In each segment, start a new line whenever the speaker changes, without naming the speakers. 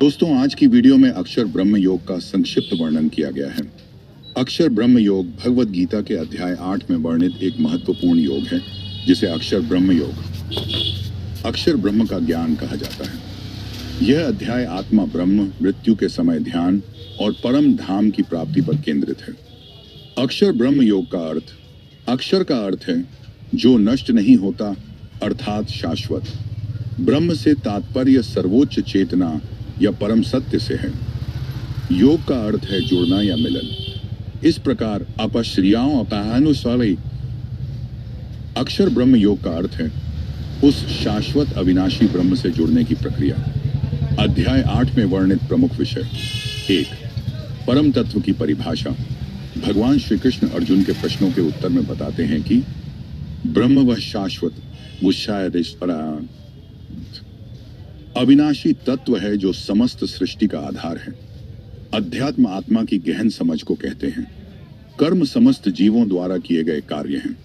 दोस्तों, आज की वीडियो में अक्षर ब्रह्म योग का संक्षिप्त वर्णन किया गया है। अक्षर ब्रह्म योग भगवत गीता के अध्याय 8 में वर्णित एक महत्वपूर्ण योग है, जिसे अक्षर ब्रह्म योग, अक्षर ब्रह्म का ज्ञान कहा जाता है। यह अध्याय आत्मा ब्रह्म, मृत्यु के समय ध्यान और परम धाम की प्राप्ति पर केंद्रित है। अक्षर ब्रह्म योग का अर्थ, अक्षर का अर्थ है जो नष्ट नहीं होता, अर्थात शाश्वत। ब्रह्म से तात्पर्य सर्वोच्च चेतना या परम सत्य से है। योग का अर्थ है जुड़ना या मिलन। इस प्रकार अपश्रियाओं अपानुस्वामी अक्षर ब्रह्म योग का अर्थ है उस शाश्वत अविनाशी ब्रह्म से जुड़ने की प्रक्रिया। अध्याय 8 में वर्णित प्रमुख विषय। 1. परम तत्व की परिभाषा। भगवान श्री कृष्ण अर्जुन के प्रश्नों के उत्तर में बताते हैं कि ब्रह्म वह शाश्वत, अविनाशी तत्व है जो समस्त सृष्टि का आधार है। अध्यात्म आत्मा की गहन समझ को कहते हैं। कर्म समस्त जीवों द्वारा किए गए कार्य हैं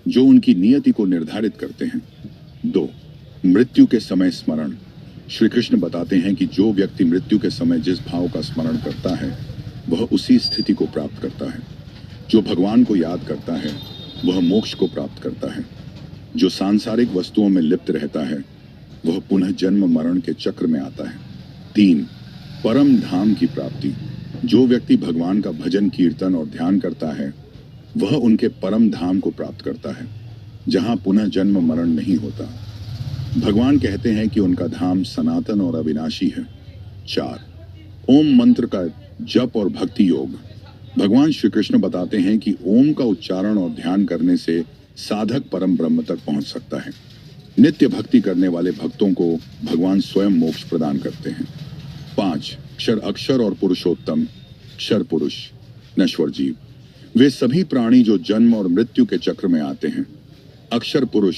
जो उनकी नियति को निर्धारित करते हैं। 2. मृत्यु के समय स्मरण। श्री कृष्ण बताते हैं कि जो व्यक्ति मृत्यु के समय जिस भाव का स्मरण करता है वह उसी स्थिति को प्राप्त करता है। जो भगवान को याद करता है वह मोक्ष को प्राप्त करता है। जो सांसारिक वस्तुओं में लिप्त रहता है वह पुनः जन्म मरण के चक्र में आता है। 3. परम धाम की प्राप्ति। जो व्यक्ति भगवान का भजन कीर्तन और ध्यान करता है वह उनके परम धाम को प्राप्त करता है, जहां पुनः जन्म मरण नहीं होता। भगवान कहते हैं कि उनका धाम सनातन और अविनाशी है। 4. ओम मंत्र का जप और भक्ति योग। भगवान श्री कृष्ण बताते हैं कि ओम का उच्चारण और ध्यान करने से साधक परम ब्रह्म तक पहुंच सकता है। नित्य भक्ति करने वाले भक्तों को भगवान स्वयं मोक्ष प्रदान करते हैं। 5. अक्षर और पुरुषोत्तम। क्षर पुरुष, नश्वर जीव, वे सभी प्राणी जो जन्म और मृत्यु के चक्र में आते हैं। अक्षर पुरुष,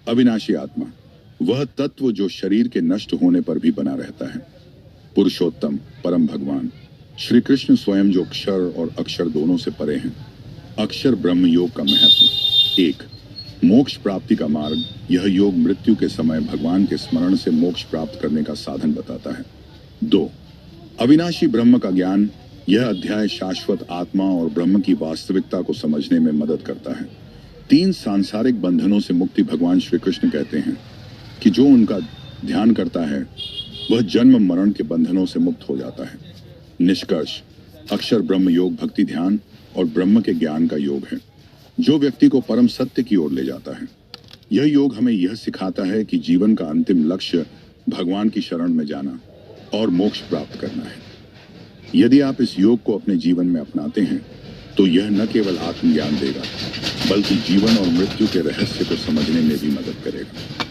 अविनाशी आत्मा, वह तत्व जो शरीर के नष्ट होने पर भी बना रहता है। पुरुषोत्तम, परम भगवान, श्री कृष्ण स्वयं जो क्षर और अक्षर दोनों से परे हैं। अक्षर ब्रह्म योग का महत्व। 1. मोक्ष प्राप्ति का मार्ग। यह योग मृत्यु के समय भगवान के स्मरण से मोक्ष प्राप्त करने का साधन बताता है। 2. अविनाशी ब्रह्म का ज्ञान। यह अध्याय शाश्वत आत्मा और ब्रह्म की वास्तविकता को समझने में मदद करता है। 3. सांसारिक बंधनों से मुक्ति। भगवान श्री कृष्ण कहते हैं कि जो उनका ध्यान करता है वह जन्म मरण के बंधनों से मुक्त हो जाता है। निष्कर्ष, अक्षर ब्रह्म योग भक्ति, ध्यान और ब्रह्म के ज्ञान का योग है जो व्यक्ति को परम सत्य की ओर ले जाता है। यह योग हमें यह सिखाता है कि जीवन का अंतिम लक्ष्य भगवान की शरण में जाना और मोक्ष प्राप्त करना है। यदि आप इस योग को अपने जीवन में अपनाते हैं तो यह न केवल आत्मज्ञान देगा बल्कि जीवन और मृत्यु के रहस्य को समझने में भी मदद करेगा।